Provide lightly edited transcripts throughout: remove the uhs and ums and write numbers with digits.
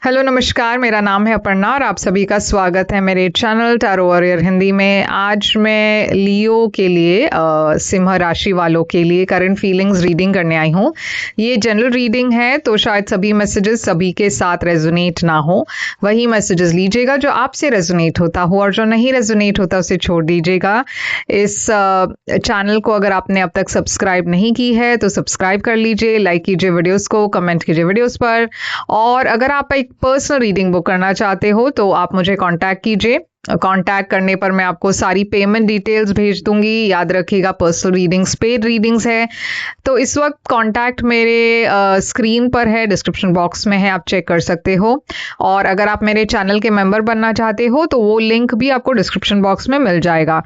Hello नमस्कार, मेरा नाम है अपर्णा और आप सभी का स्वागत है मेरे चैनल टैरो वॉरियर हिंदी में। आज मैं लियो के लिए सिंह राशि वालों के लिए करंट फीलिंग्स रीडिंग करने आई हूँ। ये जनरल रीडिंग है तो शायद सभी मैसेजेस सभी के साथ रेजोनेट ना हो, वही मैसेजेस लीजिएगा जो आपसे रेजोनेट होता हो और जो नहीं रेजोनेट होता उसे छोड़ दीजिएगा। इस चैनल को अगर आपने अब तक सब्सक्राइब नहीं की है तो सब्सक्राइब कर लीजिए, लाइक कीजिए वीडियोस को, कमेंट कीजिए वीडियोस पर। और अगर आप एक पर्सनल रीडिंग बुक करना चाहते हो तो आप मुझे कांटेक्ट कीजिए। कांटेक्ट करने पर मैं आपको सारी पेमेंट डिटेल्स भेज दूंगी। याद रखिएगा, पर्सनल रीडिंग्स पेड रीडिंग्स है। तो इस वक्त कांटेक्ट मेरे स्क्रीन पर है, डिस्क्रिप्शन बॉक्स में है, आप चेक कर सकते हो। और अगर आप मेरे चैनल के मेंबर बनना चाहते हो तो वो लिंक भी आपको डिस्क्रिप्शन बॉक्स में मिल जाएगा।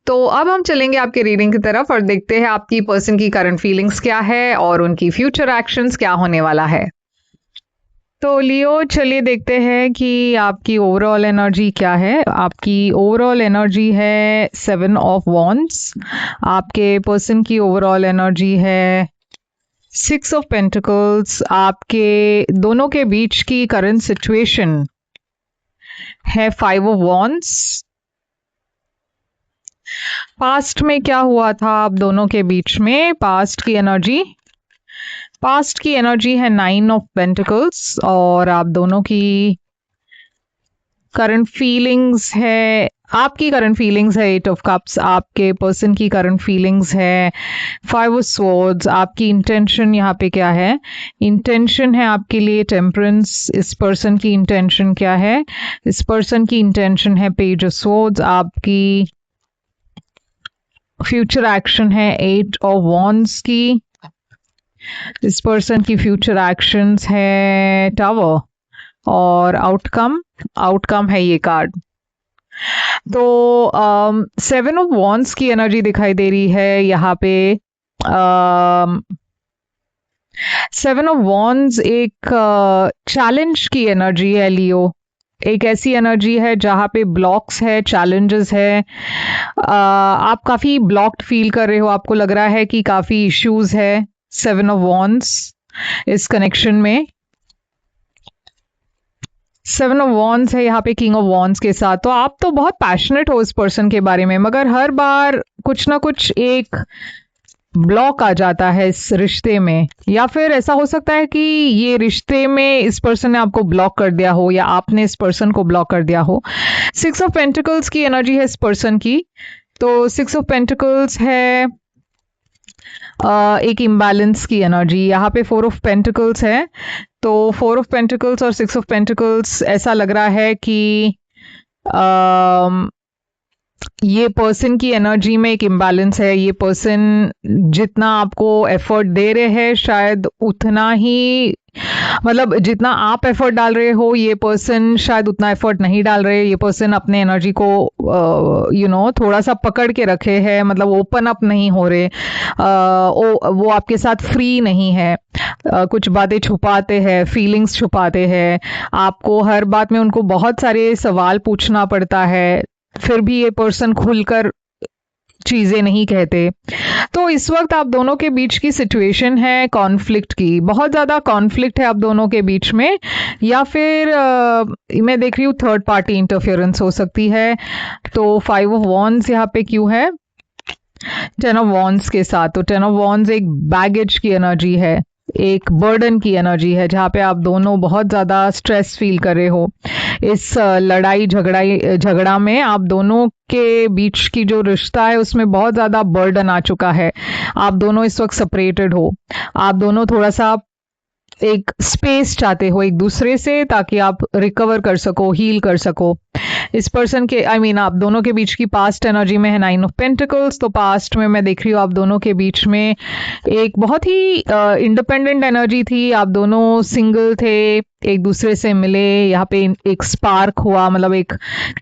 तो अब हम चलेंगे आपके रीडिंग की तरफ और देखते हैं आपकी पर्सन की करंट फीलिंग्स क्या है और उनकी फ्यूचर एक्शंस क्या होने वाला है। तो लियो, चलिए देखते हैं कि आपकी ओवरऑल एनर्जी क्या है। आपकी ओवरऑल एनर्जी है 7 ऑफ वॉन्ड्स। आपके पर्सन की ओवरऑल एनर्जी है 6 ऑफ पेंटिकल्स। आपके दोनों के बीच की करंट सिचुएशन है 5 ऑफ वॉन्ड्स। पास्ट में क्या हुआ था आप दोनों के बीच में, पास्ट की एनर्जी है 9 ऑफ पेंटिकल्स। और आप दोनों की करंट फीलिंग्स है, आपकी करंट फीलिंग्स है 8 ऑफ कप्स। आपके पर्सन की करंट फीलिंग्स है 5 ऑफ स्वॉर्ड्स। आपकी इंटेंशन यहाँ पे क्या है? इंटेंशन है आपके लिए टेम्परेंस। इस पर्सन की इंटेंशन क्या है? इस पर्सन की इंटेंशन है पेज ऑफ स्वॉर्ड्स। आपकी फ्यूचर एक्शन है 8 ऑफ वॉन्ड्स की। इस पर्सन की फ्यूचर एक्शंस है टावर। और आउटकम है ये कार्ड। तो 7 ऑफ वॉन्ड्स की एनर्जी दिखाई दे रही है यहाँ पे। 7 ऑफ वॉन्ड्स एक चैलेंज की एनर्जी है लियो। एक ऐसी एनर्जी है जहाँ पे ब्लॉक्स है, चैलेंजेस है। आप काफी ब्लॉक्ड फील कर रहे हो, आपको लग रहा है कि काफी इश्यूज है 7 ऑफ वॉन्ड्स इस कनेक्शन में। 7 ऑफ वॉन्ड्स है यहाँ पे किंग ऑफ वॉन्ड्स के साथ। तो आप तो बहुत पैशनेट हो इस पर्सन के बारे में, मगर हर बार कुछ ना कुछ एक ब्लॉक आ जाता है इस रिश्ते में। या फिर ऐसा हो सकता है कि ये रिश्ते में इस पर्सन ने आपको ब्लॉक कर दिया हो या आपने इस पर्सन को ब्लॉक कर दिया हो। 6 ऑफ पेंटिकल्स की एनर्जी है इस पर्सन की। तो 6 ऑफ पेंटिकल्स है एक इम्बैलेंस की एनर्जी। यहाँ पे 4 ऑफ पेंटिकल्स है। तो 4 ऑफ पेंटिकल्स और 6 ऑफ पेंटिकल्स, ऐसा लग रहा है कि ये पर्सन की एनर्जी में एक इम्बैलेंस है। ये पर्सन जितना आपको एफर्ट दे रहे हैं शायद उतना ही, मतलब जितना आप एफर्ट डाल रहे हो ये पर्सन शायद उतना एफर्ट नहीं डाल रहे। ये पर्सन अपने एनर्जी को थोड़ा सा पकड़ के रखे हैं, मतलब ओपन अप नहीं हो रहे। वो आपके साथ फ्री नहीं है। कुछ बातें छुपाते हैं, फीलिंग्स छुपाते हैं। आपको हर बात में उनको बहुत सारे सवाल पूछना पड़ता है, फिर भी ये पर्सन खुलकर चीजें नहीं कहते। तो इस वक्त आप दोनों के बीच की सिचुएशन है कॉन्फ्लिक्ट की। बहुत ज्यादा कॉन्फ्लिक्ट है आप दोनों के बीच में, या फिर मैं देख रही हूँ थर्ड पार्टी इंटरफेरेंस हो सकती है। तो 5 ऑफ वॉन्ड्स यहाँ पे क्यों है 10 ऑफ वॉन्ड्स के साथ? तो 10 ऑफ वॉन्ड्स एक बैगेज की एनर्जी है, एक बर्डन की एनर्जी है, जहाँ पे आप दोनों बहुत ज्यादा स्ट्रेस फील कर रहे हो। इस लड़ाई झगड़ा में आप दोनों के बीच की जो रिश्ता है उसमें बहुत ज्यादा बर्डन आ चुका है। आप दोनों इस वक्त सेपरेटेड हो। आप दोनों थोड़ा सा एक स्पेस चाहते हो एक दूसरे से, ताकि आप रिकवर कर सको, हील कर सको। इस पर्सन के आप दोनों के बीच की पास्ट एनर्जी में है 9 ऑफ पेंटिकल्स। तो पास्ट में मैं देख रही हूँ आप दोनों के बीच में एक बहुत ही इंडिपेंडेंट एनर्जी थी। आप दोनों सिंगल थे, एक दूसरे से मिले, यहाँ पे एक स्पार्क हुआ, मतलब एक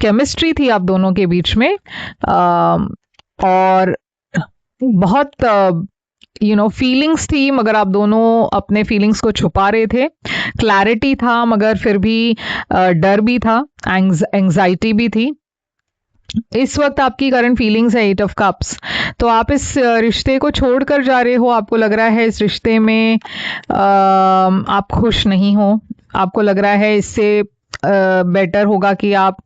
केमिस्ट्री थी आप दोनों के बीच में। और बहुत फीलिंग्स थी, मगर आप दोनों अपने फीलिंग्स को छुपा रहे थे। क्लैरिटी था मगर फिर भी डर भी था, एंग्जाइटी भी थी। इस वक्त आपकी करंट फीलिंग्स है 8 ऑफ कप्स। तो आप इस रिश्ते को छोड़कर जा रहे हो। आपको लग रहा है इस रिश्ते में आप खुश नहीं हो। आपको लग रहा है इससे बेटर होगा कि आप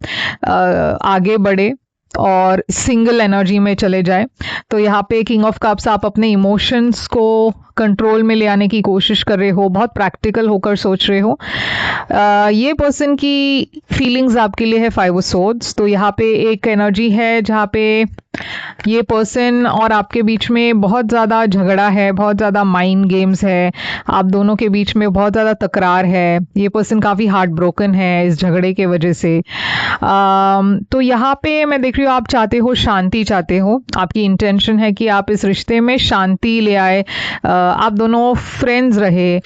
आगे बढ़े और सिंगल एनर्जी में चले जाए। तो यहाँ पे किंग ऑफ कप्स, आप अपने इमोशंस को कंट्रोल में ले आने की कोशिश कर रहे हो, बहुत प्रैक्टिकल होकर सोच रहे हो। ये पर्सन की फीलिंग्स आपके लिए है 5 ऑफ सोर्ड्स। तो यहाँ पे एक एनर्जी है जहाँ पे ये पर्सन और आपके बीच में बहुत ज़्यादा झगड़ा है, बहुत ज़्यादा माइंड गेम्स है, आप दोनों के बीच में बहुत ज़्यादा तकरार है। ये पर्सन काफ़ी हार्ट ब्रोकन है इस झगड़े के वजह से। तो यहाँ पे मैं देख रही हूँ आप चाहते हो, शांति चाहते हो, आपकी इंटेंशन है कि आप इस रिश्ते में शांति ले आए, आप दोनों फ्रेंड्स रहे,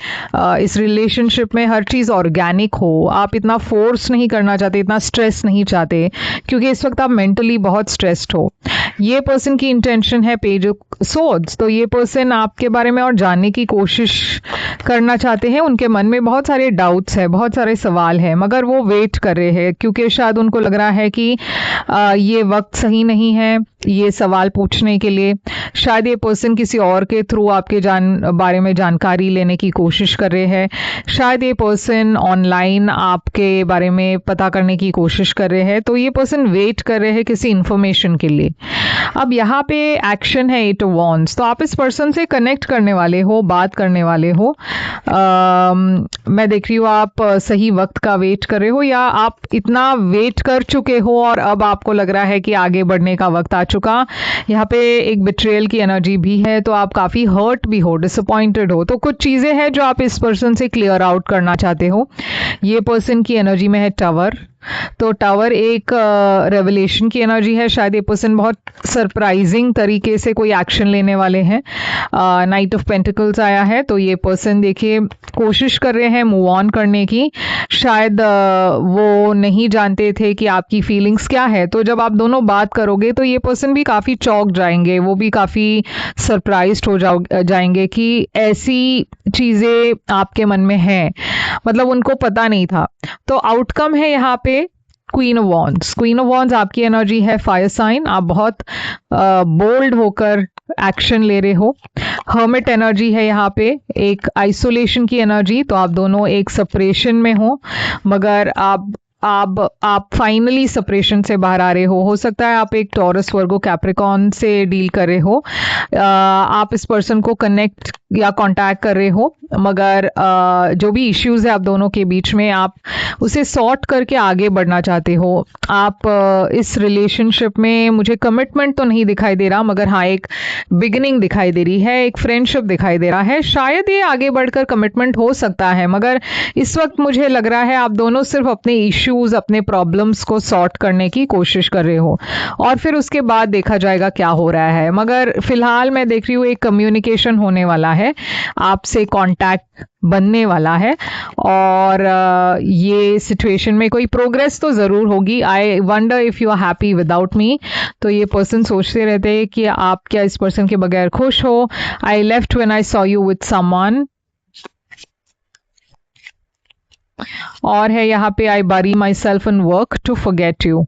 इस रिलेशनशिप में हर चीज़ ऑर्गेनिक हो, आप इतना फोर्स नहीं करना चाहते, इतना स्ट्रेस नहीं चाहते, क्योंकि इस वक्त आप मेंटली बहुत स्ट्रेस्ड हो। ये पर्सन की इंटेंशन है पेज ऑफ सोर्ड्स। तो ये पर्सन आपके बारे में और जानने की कोशिश करना चाहते हैं, उनके मन में बहुत सारे डाउट्स है, बहुत सारे सवाल है, मगर वो वेट कर रहे हैं क्योंकि शायद उनको लग रहा है कि ये वक्त सही नहीं है ये सवाल पूछने के लिए। शायद ये पर्सन किसी और के थ्रू आपके बारे में जानकारी लेने की कोशिश कर रहे हैं। शायद ये पर्सन ऑनलाइन आपके बारे में पता करने की कोशिश कर रहे हैं। तो ये पर्सन वेट कर रहे हैं किसी इंफॉर्मेशन के लिए। अब यहाँ पे एक्शन है 8 ऑफ वॉन्ड्स। तो आप इस पर्सन से कनेक्ट करने वाले हो, बात करने वाले हो। मैं देख रही हूँ आप सही वक्त का वेट कर रहे हो, या आप इतना वेट कर चुके हो और अब आपको लग रहा है कि आगे बढ़ने का वक्त आ चुका। यहाँ पे एक बिट्रेयल की एनर्जी भी है, तो आप काफ़ी हर्ट भी हो, डिसअपॉइंटेड हो। तो कुछ चीज़ें हैं जो आप इस पर्सन से क्लियर आउट करना चाहते हो। ये पर्सन की एनर्जी में है टावर। तो टावर एक रेवलेशन की एनर्जी है। शायद ये पर्सन बहुत सरप्राइजिंग तरीके से कोई एक्शन लेने वाले हैं। नाइट ऑफ पेंटिकल्स आया है। तो ये पर्सन देखिए कोशिश कर रहे हैं मूव ऑन करने की। शायद वो नहीं जानते थे कि आपकी फीलिंग्स क्या है। तो जब आप दोनों बात करोगे तो ये पर्सन भी काफ़ी चौंक जाएंगे, वो भी काफ़ी सरप्राइज्ड हो जाएंगे कि ऐसी चीज़ें आपके मन में हैं, मतलब उनको पता नहीं था। तो आउटकम है यहाँ पे queen of wands. Queen of wands आपकी एनर्जी है फायर साइन। आप बहुत बोल्ड होकर एक्शन ले रहे हो। हर्मिट एनर्जी है यहाँ पे, एक आइसोलेशन की एनर्जी। तो आप दोनों एक सेपरेशन में हो, मगर आप फाइनली सेपरेशन से बाहर आ रहे हो सकता है आप एक टॉरस, वर्गो, कैप्रिकॉन से डील कर रहे हो। आप इस पर्सन को कनेक्ट या कांटेक्ट कर रहे हो, मगर जो भी इश्यूज है आप दोनों के बीच में, आप उसे सॉर्ट करके आगे बढ़ना चाहते हो। आप इस रिलेशनशिप में, मुझे कमिटमेंट तो नहीं दिखाई दे रहा, मगर हाँ एक बिगिनिंग दिखाई दे रही है, एक फ्रेंडशिप दिखाई दे रहा है। शायद ये आगे बढ़कर कमिटमेंट हो सकता है, मगर इस वक्त मुझे लग रहा है आप दोनों सिर्फ अपने इश्यूज, अपने प्रॉब्लम्स को सॉर्ट करने की कोशिश कर रहे हो, और फिर उसके बाद देखा जाएगा क्या हो रहा है। मगर फिलहाल मैं देख रही हूँ एक कम्युनिकेशन होने वाला है, आपसे कांटेक्ट बनने वाला है, और ये सिचुएशन में कोई प्रोग्रेस तो ज़रूर होगी। I wonder if you are happy without me. तो ये पर्सन सोचते रहते हैं कि आप क्या इस पर्सन के बगैर खुश हो। I left when I saw you with someone. और है यहाँ पे I bury myself in work to forget you.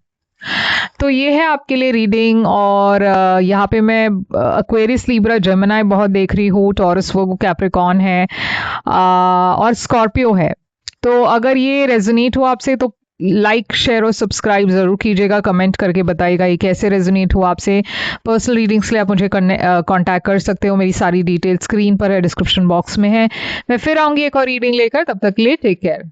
तो ये है आपके लिए रीडिंग। और यहाँ पे मैं एक्वेरियस, लिब्रा, जेमिनी बहुत देख रही हूँ, टॉरस, वर्गो, कैप्रिकॉन है, और स्कॉर्पियो है। तो अगर ये रेजोनेट हो आपसे तो लाइक, शेयर और सब्सक्राइब ज़रूर कीजिएगा, कमेंट करके बताइएगा ये कैसे रेजोनेट हो आपसे। पर्सनल रीडिंग्स के लिए आप मुझे कांटेक्ट कर सकते हो, मेरी सारी डिटेल स्क्रीन पर है, डिस्क्रिप्शन बॉक्स में है। मैं फिर आऊँगी एक और रीडिंग लेकर, तब तक के लिए टेक केयर।